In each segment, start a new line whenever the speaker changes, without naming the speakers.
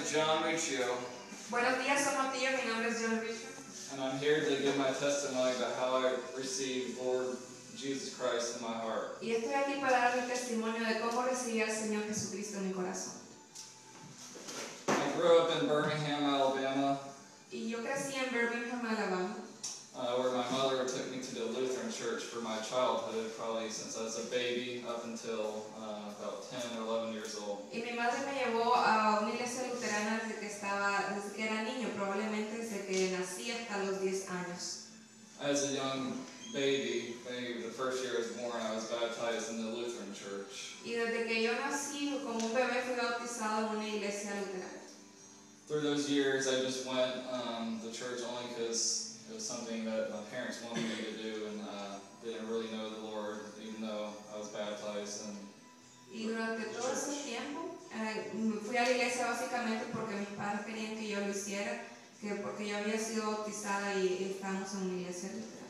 is John Muccio.
Buenos días, Somotillo. Mi nombre es John Richard.
And I'm here to give my testimony about how I received Lord Jesus Christ in my heart.
Y estoy aquí para dar mi testimonio de cómo recibí al Señor Jesucristo en mi corazón.
I grew up in Birmingham, Alabama.
Y yo crecí en Birmingham, Alabama.
Where my mother took me to the Lutheran church for my childhood, probably since I was a baby up until about 10 or 11 years old.
Y mi madre me llevó a una iglesia luterana desde que era niño, probablemente desde que nací hasta los 10 años.
As a young baby, maybe the first year I was born, I was baptized in the Lutheran church.
Y desde que yo nací, como un bebé, fui bautizado en una iglesia luterana.
Through those years, I just went to church only because it was something that my parents wanted me to do, and didn't really know the Lord, even though I was baptized.
Y durante todo ese tiempo fui a la iglesia básicamente porque mis padres querían que yo lo hiciera, porque yo había sido bautizada y estábamos en una iglesia luterana.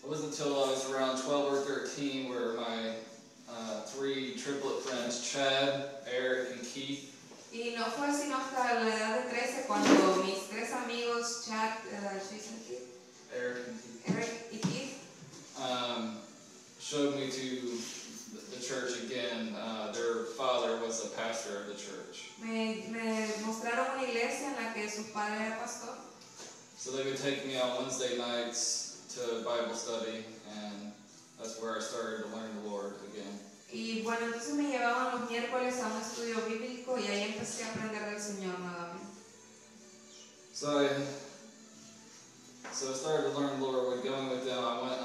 It wasn't until I was around 12 or 13 where my three triplet friends, Chad, Eric, and Keith,
y no fue sino hasta la edad de 13 cuando mis tres amigos, Chad, Eric y Keith,
showed me to the church again. Their father was a pastor of the church.
Me mostraron una iglesia en la que su padre era pastor.
So they would take me out Wednesday nights to Bible study, and that's where I started to learn the Lord again.
Y bueno, entonces me llevaban los miércoles a un estudio bíblico y ahí empecé a aprender del Señor nuevamente.
So I started to learn the Lord. When going with them, I went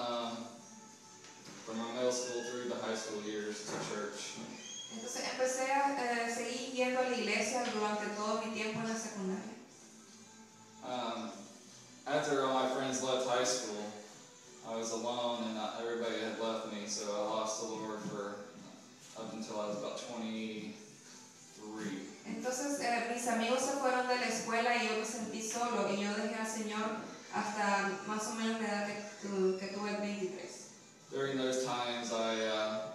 from my middle school through the high school years to church.
Entonces empecé a seguir yendo a la iglesia durante todo mi tiempo en la secundaria.
After all my friends left high school, I was alone and everybody had left me, so I lost the Lord for up until I was about 23.
Entonces mis amigos se fueron de la escuela y yo me sentí solo y yo dejé al Señor hasta más o menos la edad que tuve el 23.
During those times, I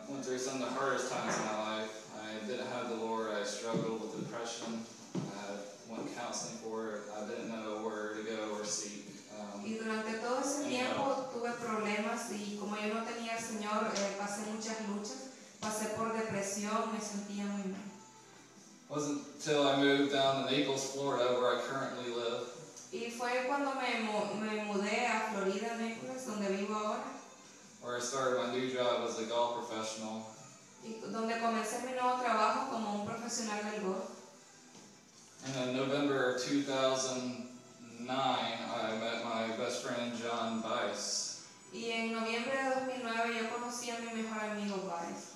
went through some of the hardest times in my life. I didn't have the Lord. I struggled with depression. I went counseling for it. I didn't know where to go or seek.
Y durante todo ese tiempo tuve problemas y como yo no tenía al Señor, pasé muchas luchas. Pasé por depresión, me sentía muy mal.
It wasn't until I moved down to Naples, Florida, where I currently live.
Y fue cuando me mudé a Florida, Naples, donde vivo ahora.
Where I started my new job as a golf professional.
Y donde comencé mi nuevo trabajo como un profesional del golf.
And in November of 2009, I met my best friend John Bice.
Y en noviembre de 2009 yo conocí a mi mejor amigo Bice.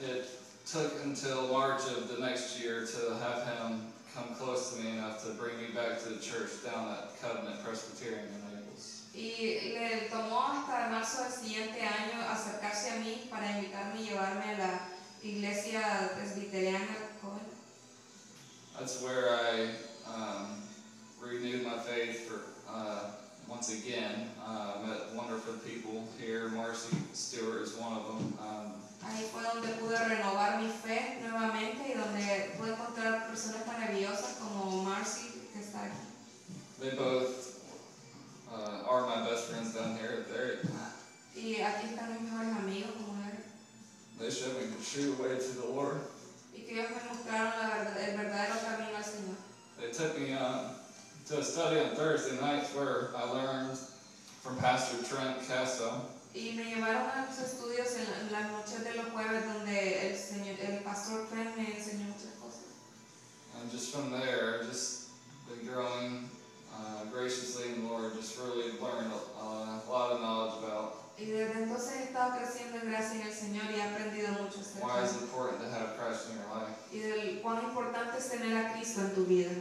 It took until March of the next year to have him come close to me enough to bring me back to the church down at Covenant Presbyterian in Naples.
Y le tomó hasta marzo del siguiente año acercarse a mí para invitarme y llevarme a la iglesia presbiteriana.
That's where I renewed my faith for once again. Met wonderful people here. Marcy Stewart is one of them.
Ahí fue donde pude renovar mi fe nuevamente y donde pude encontrar personas maravillosas como Marcy, que está aquí.
They both are my best friends down here.
Y aquí están mis mejores amigos como él.
They showed me the true way to the Lord.
Y que ellos me mostraron el verdadero camino al Señor.
They took me to a study on Thursday nights where I learned from Pastor Trent Casto.
Y me llevaron a los estudios en las noches de los jueves donde el pastor Trent me enseñó muchas cosas.
And just from there, just been growing graciously in the Lord, just really learned a lot of knowledge about
Y desde entonces he estado creciendo en gracia en el Señor y he aprendido mucho acerca
why it's important to have Christ in your life.
y del cuán importante es tener a Cristo en tu vida.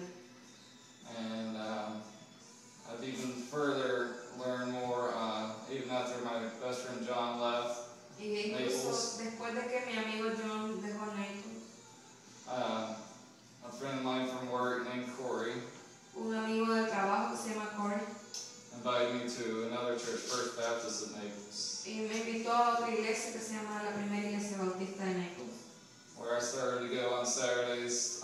And I've even further learned more, even after my best friend John left
Y incluso
Naples.
después de que mi amigo John dejó Naples,
A friend of mine from work named Corey
un amigo de trabajo que se llama Corey
invited me to another church, First Baptist of Naples.
y me invitó a otra iglesia que se llama la Primera Iglesia Bautista de Naples.
Where I started to go on Saturdays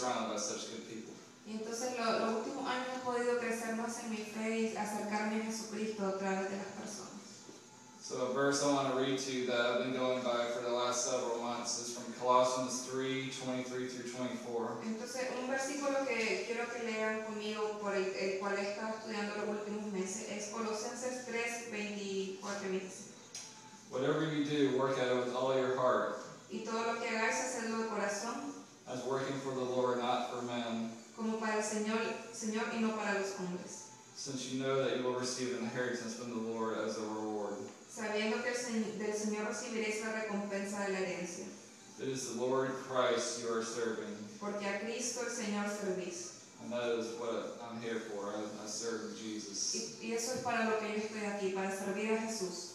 surrounded by such good people.
Y entonces los últimos años he podido crecer más en mi fe y acercarme a Jesucristo a través de las personas.
So a verse I want to read to you that I've been going by for the last several months is from Colossians 3:23 through 24.
Entonces, un versículo que quiero que lean conmigo, por el cual he estado estudiando los últimos meses, es Colosenses 3:24 y 25.
Whatever you do, work at it with all your heart,
Y todo lo que hagáis, hacedlo de corazón,
as working for the Lord, not for men,
como para el Señor y no para los hombres,
since you know that you will receive an inheritance from the Lord as a reward.
sabiendo que del Señor recibiréis la recompensa de la herencia,
It is the Lord Christ you are serving,
porque a Cristo el Señor servís.
and that is what I'm here for. I serve Jesus.
Y eso es para lo que yo estoy aquí, para servir a Jesús.